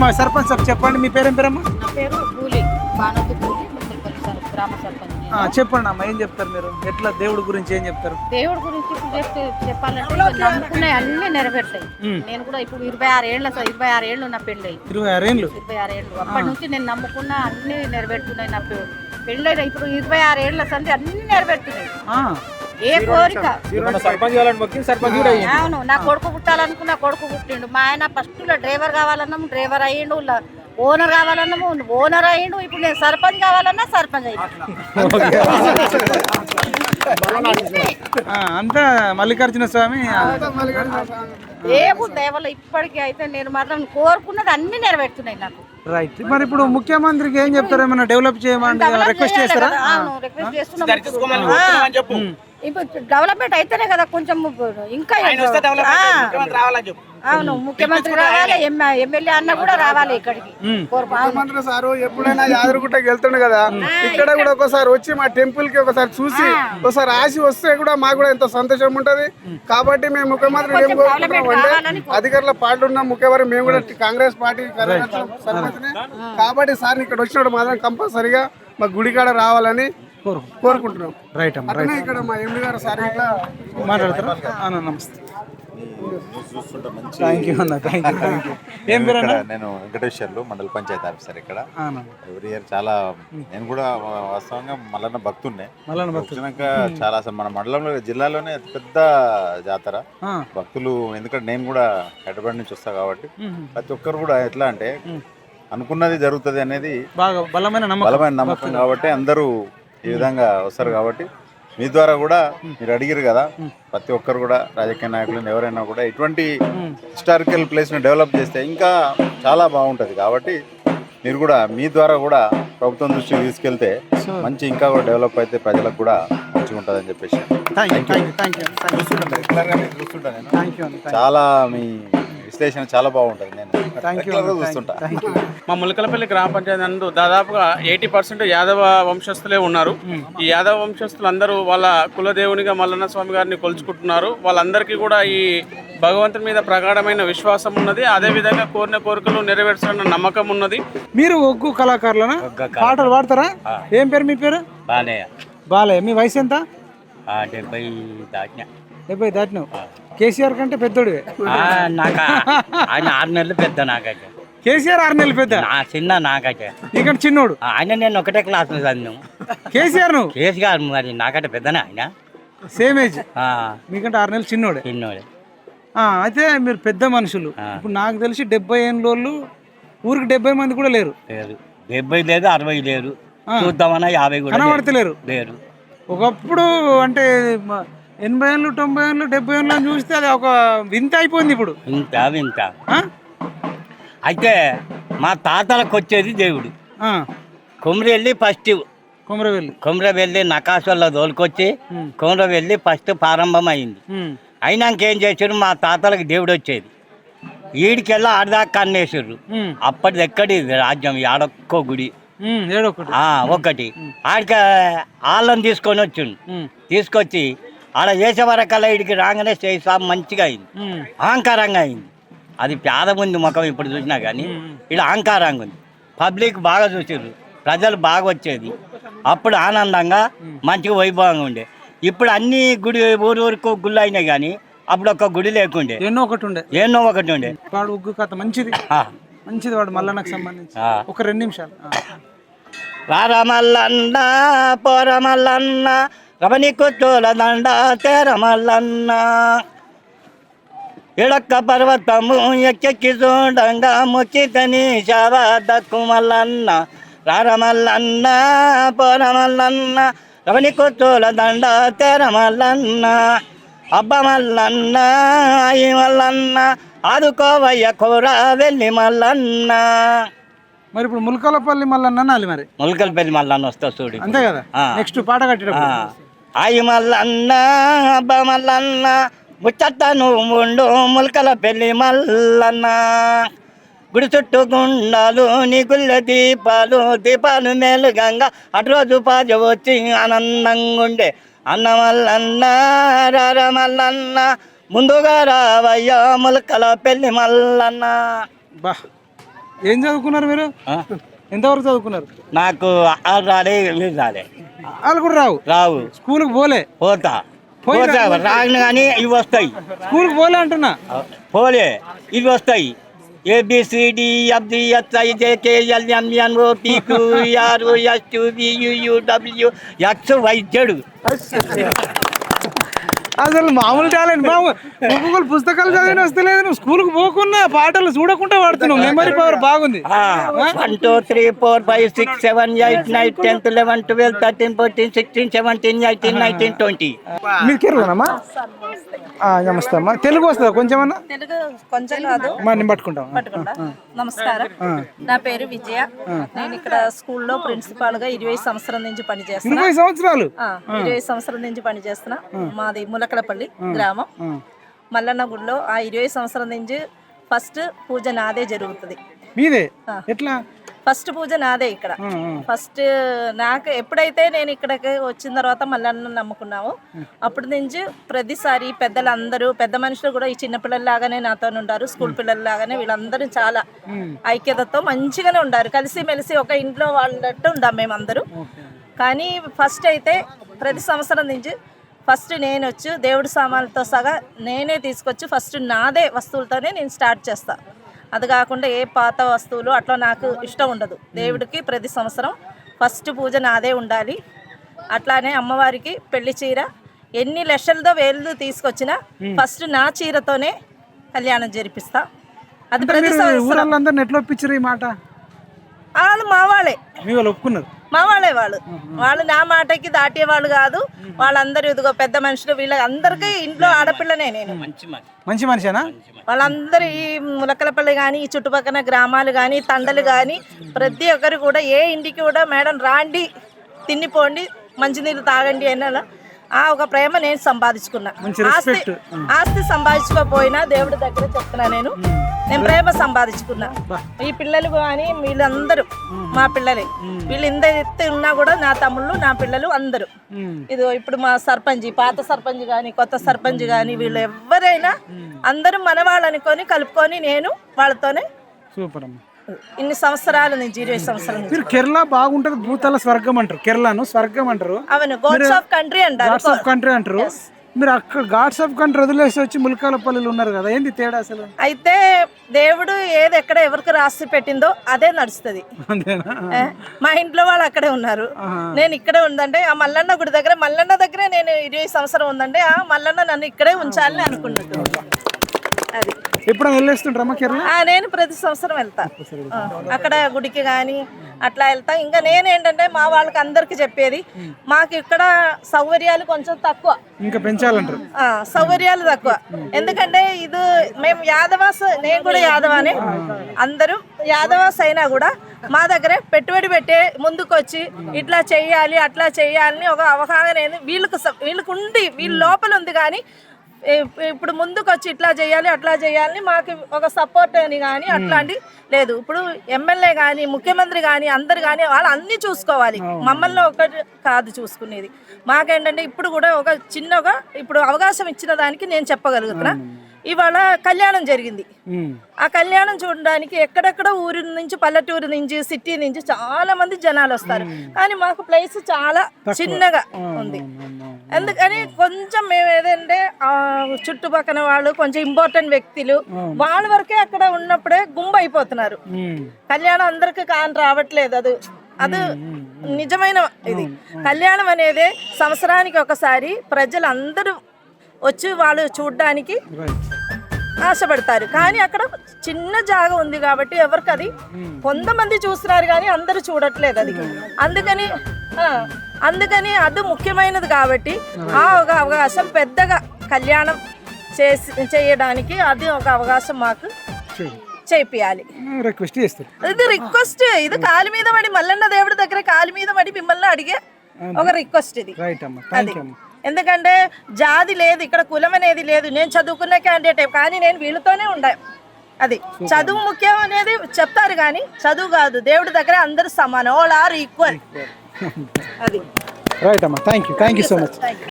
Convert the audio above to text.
మా సర్పంచ్ సార్ చెప్పండి, మీ పేరేం పేరమ్మా? నా పేరు గూలి బానోతు గూలి, ముక్కల్పల్లి గ్రామ సర్పంచ్. చెప్పండి అమ్మా, ఏం చెప్తారు మీరు? ఎట్లా దేవుడి గురించి ఏం చెప్తారు? దేవుడి గురించి ఇప్పుడు చెప్పాలంటే ఇక నమ్ముకున్నాయి అన్ని నెరవేరుతాయి. నేను కూడా ఇప్పుడు 26 ఏళ్ళు నా పెళ్ళి. 26 ఏళ్ళు? 26 ఏళ్ళు అప్పటి నుంచి నేను నమ్ముకున్న అన్ని నెరవేరుతున్నాయి. నా పెళ్ళైన ఇప్పుడు 26 ఏళ్ళ సంది అన్ని నెరవేరుతున్నాయి. ఏ కోరిక అవును. నా కొడుకు పుట్టాలనుకున్నా కొడుకు పుట్టిండు. మా ఆయన ఫస్ట్ లో డ్రైవర్ కావాలన్నాము, డ్రైవర్ అయ్యిండు. ఓనర్ కావాలన్నాము, ఓనర్ అయ్యిండు. ఇప్పుడు నేను సర్పంచ్ కావాలన్నా సర్పంచ్ అయ్యిండు. అంతా మల్లికార్జున స్వామి దేవుడు దేవల ఇప్పటికీ అయితే నేను మాత్రం కోరుకున్నది అన్ని నెరవేరుతున్నాయి నాకు. రైట్. మరి ఇప్పుడు ముఖ్యమంత్రికి ఏం చెప్తారు? ఏమైనా డెవలప్ చేయమని రిక్వెస్ట్ చేస్తారా? అవును, రిక్వెస్ట్ చేస్తున్నాం. ఇప్పుడు డెవలప్మెంట్ అయితేనే కదా కొంచెం ఇంకా అవును. ముఖ్యమంత్రి రావాలి, ఎమ్మెల్యే అన్న కూడా రావాలి ఇక్కడికి. ముఖ్యమంత్రి సారు ఎప్పుడైనా యాదగిరిగుట్టకి వెళ్తుండే కదా, ఇక్కడ కూడా ఒకసారి వచ్చి మా టెంపుల్ కి ఒకసారి చూసి ఒకసారి ఆశ వస్తే కూడా మాకు కూడా ఎంతో సంతోషం ఉంటది. కాబట్టి మేము ముఖ్యమంత్రి ఏం కోరుకుంటున్నాం అంటే అధికారుల పార్టీ ఉన్నాం, ముఖ్యమంత్రి మేము కూడా కాంగ్రెస్ పార్టీ సర్పంచ్నే. కాబట్టి సార్ ఇక్కడ వచ్చినప్పుడు మాత్రం కంపల్సరిగా మా గుడికాడ రావాలని కోరుకుంటున్నాం. రైట్ అమ్మా. అట్లనే ఇక్కడ మా ఎండి గారు సార్ ఇట్లా మాట్లాడతారా? నమస్తే. థ్యాంక్ యూ అన్న, థ్యాంక్ యూ. ఏం పేరు? నేను వెంకటేశ్వర్లు, మండల పంచాయతీ ఆఫీసర్ ఇక్కడ. ఎవ్రీ ఇయర్ చాలా, నేను కూడా వాస్తవంగా మల్లన్న భక్తున్నే. వచ్చినాక చాలా అసలు మన మండలంలో జిల్లాలోనే అతి పెద్ద జాతర భక్తులు. ఎందుకంటే నేను కూడా హైదరాబాద్ నుంచి వస్తా కాబట్టి ప్రతి ఒక్కరు కూడా ఎట్లా అంటే అనుకున్నది జరుగుతుంది అనేది బలమైన నమ్మకం కాబట్టి అందరూ ఈ విధంగా వస్తారు. కాబట్టి మీ ద్వారా కూడా మీరు అడిగారు కదా, ప్రతి ఒక్కరు కూడా రాజకీయ నాయకులను ఎవరైనా కూడా ఇటువంటి హిస్టారికల్ ప్లేస్ని డెవలప్ చేస్తే ఇంకా చాలా బాగుంటుంది. కాబట్టి మీరు కూడా మీ ద్వారా కూడా ప్రభుత్వం దృష్టికి తీసుకెళ్తే మంచి ఇంకా కూడా డెవలప్ అయితే ప్రజలకు కూడా మంచిగా ఉంటుంది అని చెప్పేసి చూస్తుంటాను. చాలా మీ విశ్లేషణ చాలా బాగుంటుంది. నేను చూస్తుంటా. మా ములకలపల్లి గ్రామ పంచాయతీ నందు దాదాపుగా 80% యాదవ వంశస్థులే ఉన్నారు. ఈ యాదవ వంశస్థులు అందరూ వాళ్ళ కులదేవునిగా మల్లన్న స్వామి గారిని కొలుచుకుంటున్నారు. వాళ్ళందరికీ కూడా ఈ భగవంతుని మీద ప్రగాఢమైన విశ్వాసం ఉన్నది. అదే విధంగా కోరిన కోరికలు నెరవేర్చాలన్న నమ్మకం ఉన్నది. మీరు ఒగ్గు కళాకారులనా? పాటలు పాడతారా? ఏం పేరు మీ పేరు? బాలయ్య. మీ వయసు ఎంత? 70 దాటినావు. కేసీఆర్ కంటే పెద్దోడివే. ఆయన 6 నెలలు పెద్ద నాకైతే. కేసీఆర్ 6 నెలలు పెద్ద, చిన్న నాకైతే. ఇక్కడ చిన్నోడు. ఆయన నేను ఒకటే క్లాస్ చదివాను. కేసీఆర్ నువ్వు? కేసీఆర్ మరి నాకంటే పెద్దనే ఆయన. Same age. మీకంటే 6 నెలలు చిన్నోడే. అయితే మీరు పెద్ద మనుషులు. ఇప్పుడు నాకు తెలిసి 70 ఏళ్ళోళ్ళు ఊరికి 70 మంది కూడా లేరు. 70 లేదు, 60 లేరు, చూద్దామన్నా 50 కూడా కనబడతలేరు. లేరు. ఒకప్పుడు అంటే 80 ఏళ్ళు, 90 ఏళ్ళు, 70 ఏళ్ళు చూస్తే అది ఒక వింత అయిపోయింది ఇప్పుడు. వింత అయితే మా తాతలకు వచ్చేది దేవుడు. కొమరవెల్లి ఫస్ట్, కొమరవెల్లి నకాశల్లో తోలుకొచ్చి కొమరవెల్లి ఫస్ట్ ప్రారంభం అయింది. అయినాక ఏం చేసారు, మా తాతలకు దేవుడు వచ్చేది. ఈడికెళ్ళి ఆడదాకా అన్నేసారు. అప్పటిది ఎక్కడి రాజ్యం, ఆడొక్క గుడి ఒకటి. ఆడికి వాళ్ళని తీసుకొని వచ్చిండు. తీసుకొచ్చి ఆడ చేసే వరకల్లా ఇడికి రాగానే చేసాం మంచిగా అయింది, అహంకారంగా అయింది. అది పేద ఉంది ముఖం ఇప్పుడు చూసినా కానీ ఇక్కడ అహంకారంగా ఉంది. పబ్లిక్ బాగా చూసారు, ప్రజలు బాగా వచ్చేది. అప్పుడు ఆనందంగా మంచిగా వైభవంగా ఉండే. ఇప్పుడు అన్ని గుడి ఊరికి గుళ్ళు అయినాయి కానీ అప్పుడు ఒక్క గుడి లేకుండే, ఎన్నో ఒకటి ఉండే. వాడు ఉగ్గు కథ మంచిది, వాడు మల్లన్నకు సంబంధించి. ఒక 2 నిమిషాలు. రారమల్లన్న పోరమల్లన్న రమణి కొట్టోల దండ తేరమల్లన్న ఎడక్క పర్వతము ఎక్కెక్కి చూడంగా మొక్కితని శావ దక్కు మల్లన్న. రారమల్లన్న పోరమల్లన్న రమణి కొట్టోల దండ తేరమల్లన్న అబ్బ మల్లన్న అయ్యి మల్లన్న ఆదుకోవయ్య కూర వెళ్ళి మల్లన్న. మరి ఇప్పుడు ములకలపల్లి మల్లన్న అనాలి. మరి ములకలపల్లి మల్లన్న వస్తా చూడు, అంతే కదా. నెక్స్ట్ పాట కట్టేటప్పుడు అయ్యి మల్లన్న అబ్బ మల్లన్న ముచ్చట నువ్వు ఉండు ములకలపల్లి మల్లన్న. గుడి చుట్టూ గుండాలు నీ గుళ్ళ దీపాలు మేలుగంగా అటు రోజు పాజ వచ్చి ఆనందంగా ఉండే. అన్న మల్లన్న రార మల్లన్న ముందుగా రావయ్యా ములకలపల్లి మల్లన్న. బా ఏం చదువుకున్నారు మీరు? ఎంతవరకు చదువుకున్నారు? నాకు ఆరు రాలే, ఎనిమిది రాలే. వాళ్ళు కూడా రావు. స్కూల్కి పోలే? పోతా రాగిన కానీ ఇవి వస్తాయి. స్కూల్కి పోలే అంటున్నా. పోలే, ఇవి వస్తాయి. ABCDFGHNMNOPQRSTUVUWXYZ. అసలు మామూలు టాలెంట్ బాబు. ఒక్కొక్కరు పుస్తకాలు చదివిన వస్తలేదు, నువ్వు స్కూల్కి పోకుండా పాటలు చూడకుండా వాడుతున్నావు. మెమరీ పవర్ బాగుంది. 1 2 3 4 5 6 7 8 9 10 11 12 13 14 16 17 18 19 20. మీరు కేరళనమ్మా? నమస్తే అమ్మా. తెలుగు వస్తుందా కొంచెమన్నా? తెలుగు కొంచెం కాదు, నేను పట్టుకుంటాం. నమస్కారం, నా పేరు విజయ. నేను ఇక్కడ స్కూల్లో ప్రిన్సిపాల్ గా 20 సంవత్సరం నుంచి పనిచేస్తున్నా. 20 సంవత్సరాలు? 20 సంవత్సరం నుంచి పనిచేస్తున్నా. మాది ములకలపల్లి గ్రామం, మల్లన్న గుడిలో. ఆ 20 సంవత్సరం నుంచి ఫస్ట్ పూజ నాదే జరుగుతుంది. మీదే? ఎట్లా? ఫస్ట్ పూజ నాదే ఇక్కడ. ఫస్ట్ నాకు ఎప్పుడైతే నేను ఇక్కడికి వచ్చిన తర్వాత మల్లన్న నమ్ముకున్నాము, అప్పటి నుంచి ప్రతిసారి పెద్దలందరూ, పెద్ద మనుషులు కూడా ఈ చిన్న పిల్లల్లాగానే నాతో ఉంటారు. స్కూల్ పిల్లల్లాగానే వీళ్ళందరూ చాలా ఐక్యతతో మంచిగానే ఉండారు. కలిసిమెలిసి ఒక ఇంట్లో వాళ్ళట్టు ఉండాం మేమందరూ. కానీ ఫస్ట్ అయితే ప్రతి సంవత్సరం నుంచి ఫస్ట్ నేను వచ్చి దేవుడి సామాన్లతో సగా నేనే తీసుకొచ్చి ఫస్ట్ నాదే వస్తువులతోనే నేను స్టార్ట్ చేస్తా. అది కాకుండా ఏ పాత వస్తువులు అట్లా నాకు ఇష్టం ఉండదు. దేవుడికి ప్రతి సంవత్సరం ఫస్ట్ పూజ నాదే ఉండాలి. అట్లానే అమ్మవారికి పెళ్లి చీర ఎన్ని లక్షలతో వేలు తీసుకొచ్చినా ఫస్ట్ నా చీరతోనే కళ్యాణం జరిపిస్తా. అది ప్రతి సంవత్సరం. ఎట్లా ఒప్పించారు ఈ మాట? వాళ్ళు మా వాళ్ళే. మీ వాళ్ళు ఒప్పుకున్నారు? మా వాళ్ళే. వాళ్ళు నా మాటకి దాటేవాళ్ళు కాదు. వాళ్ళందరూ ఇదిగో పెద్ద మనుషులు, వీళ్ళందరికీ ఇంట్లో ఆడపిల్లనే నేను. మంచి మనిషేనా? వాళ్ళందరూ ఈ ములకలపల్లి కానీ, ఈ చుట్టుపక్కల గ్రామాలు కానీ, తండలు కానీ, ప్రతి ఒక్కరు కూడా ఏ ఇంటికి కూడా మేడం రాండి, తిండిపోండి, మంచినీళ్ళు తాగండి అన్న ఒక ప్రేమ నేను సంపాదించుకున్నా. ఆస్తి సంపాదించుకోపోయినా దేవుడి దగ్గర చెప్తున్నా, నేను ప్రేమ సంపాదించుకున్నా. ఈ పిల్లలు కానీ వీళ్ళందరూ మా పిల్లలే. వీళ్ళు ఇంత ఎత్తి ఉన్నా కూడా నా తమ్ముళ్ళు, నా పిల్లలు అందరూ. ఇది ఇప్పుడు మా సర్పంచ్, పాత సర్పంచ్ కానీ, కొత్త సర్పంచ్ కానీ, వీళ్ళు ఎవరైనా అందరూ మనవాళ్ళు అనుకొని కలుపుకొని నేను వాళ్ళతోనే. సూపర్ అమ్మా. ఇన్ని సంవత్సరాల నుంచి, 20 సంవత్సరాల నుంచి. మీరు కేరళ బాగుంటది, భూతాల స్వర్గం అంటారు. కేరళను స్వర్గం అంటారు. అవును, గాడ్స్ ఆఫ్ కంట్రీ అంటారు. గాడ్స్ ఆఫ్ కంట్రీ అంటారు. మీరు అక్కడ గాడ్స్ ఆఫ్ కంట్రీ వదిలేసి వచ్చి ములకాలపల్లిలో ఉన్నారు కదా, ఏంది తేడా అసలు? అయితే దేవుడు ఏది ఎక్కడ ఎవరికి రాసి పెట్టిందో అదే నడుస్తుంది. మా ఇంట్లో వాళ్ళు అక్కడే ఉన్నారు, నేను ఇక్కడే ఉందంటే ఆ మల్లన్న గుడి దగ్గర, మల్లన్న దగ్గరే నేను 20 సంవత్సరం ఉందంటే ఆ మల్లన్న నన్ను ఇక్కడే ఉంచాలని అనుకున్నట్టు. అది ఎప్పుడైనా వెళ్ళేస్తుంటారమ్మా కేరళ? నేను ప్రతి సంవత్సరం వెళ్తా అక్కడ గుడికి కానీ అట్లా వెళ్తా. ఇంకా నేనేంటంటే మా వాళ్ళకి అందరికి చెప్పేది, మాకు ఇక్కడ సౌకర్యాలు కొంచెం తక్కువ, ఇంకా పెంచాలంటారు. సౌకర్యాలు తక్కువ. ఎందుకంటే ఇది మేము యాదవాస్, నేను కూడా యాదవానే, అందరూ యాదవాస్ అయినా కూడా మా దగ్గరే పెట్టుబడి పెట్టే ముందుకు వచ్చి ఇట్లా చెయ్యాలి అట్లా చెయ్యాలని ఒక అవగాహన వీళ్ళకు ఉంది, వీళ్ళ లోపల ఉంది. కానీ ఇప్పుడు ముందుకు వచ్చి ఇట్లా చేయాలి అట్లా చేయాలని మాకు ఒక సపోర్ట్ అని కానీ అట్లాంటి లేదు. ఇప్పుడు ఎమ్మెల్యే కానీ, ముఖ్యమంత్రి కానీ, అందరు కానీ వాళ్ళు అన్నీ చూసుకోవాలి. మమ్మల్ని ఒకటి కాదు చూసుకునేది. మాకేంటంటే ఇప్పుడు కూడా ఒక చిన్నగా ఇప్పుడు అవకాశం ఇచ్చిన దానికి నేను చెప్పగలుగుతున్నా. ఇవాళ కళ్యాణం జరిగింది. ఆ కళ్యాణం చూడడానికి ఎక్కడెక్కడ ఊరి నుంచి, పల్లెటూరు నుంచి, సిటీ నుంచి చాలా మంది జనాలు వస్తారు. కానీ మాకు ప్లేస్ చాలా చిన్నగా ఉంది. అందుకని కొంచెం మేము ఏదంటే చుట్టుపక్కల వాళ్ళు కొంచెం ఇంపార్టెంట్ వ్యక్తులు వాళ్ళ వరకే అక్కడ ఉన్నప్పుడే గుంపు అయిపోతున్నారు. కళ్యాణం అందరికి కాని రావట్లేదు. అది నిజమైన ఇది. కళ్యాణం అనేది సంవత్సరానికి ఒకసారి ప్రజలందరూ వచ్చి వాళ్ళు చూడడానికి ఆశపడతారు. కానీ అక్కడ చిన్న జాగా ఉంది కాబట్టి ఎవరికి అది కొంతమంది చూస్తున్నారు కానీ అందరూ చూడట్లేదు. అది అందుకని అది ముఖ్యమైనది కాబట్టి ఆ ఒక అవకాశం పెద్దగా కళ్యాణం చేయడానికి అది ఒక అవకాశం మాకు చేపియాలి. రిక్వెస్ట్ చేస్తారు. ఇది రిక్వెస్ట్, ఇది కాలు మీద పడి మల్లన్న దేవుడి దగ్గర కాలు మీద పడి మిమ్మల్ని అడిగే ఒక రిక్వెస్ట్ ఇది. ఎందుకంటే జాతి లేదు ఇక్కడ, కులం అనేది లేదు. నేను చదువుకున్న క్యాండిడేట్ కానీ నేను వీళ్ళతోనే ఉండాలి. అది చదువు ముఖ్యం అనేది చెప్తారు కానీ చదువు కాదు. దేవుడి దగ్గర అందరూ సమానం, ఆల్ ఆర్ ఈక్వల్. అది రైట్ అమ్మా. Thank you so much.